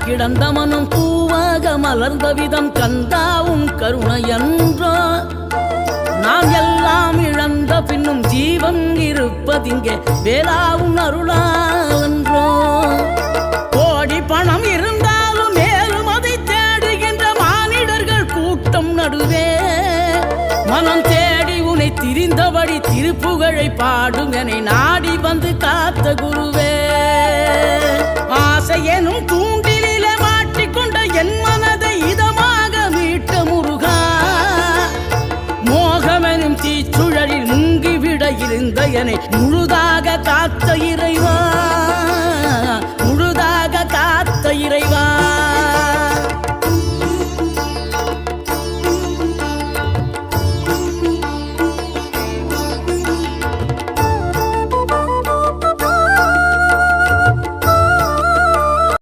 கிடந்த மனம் பூவாக மலர்ந்த விதம் கந்தாவும் கருணையன்றோ நாம் எல்லாம் இழந்த பின்னும் ஜீவன் இருப்பதிங்கே வேளாவும் அருளாவென்றோ கோடி பணம் இருந்தாலும் மேலும் அதை தேடுகின்ற மானிடர்கள் கூட்டம் நடுவே மனம் தேடி உனை திரிந்தபடி திருப்புகழை பாடும் என நாடி வந்து காத்த குரு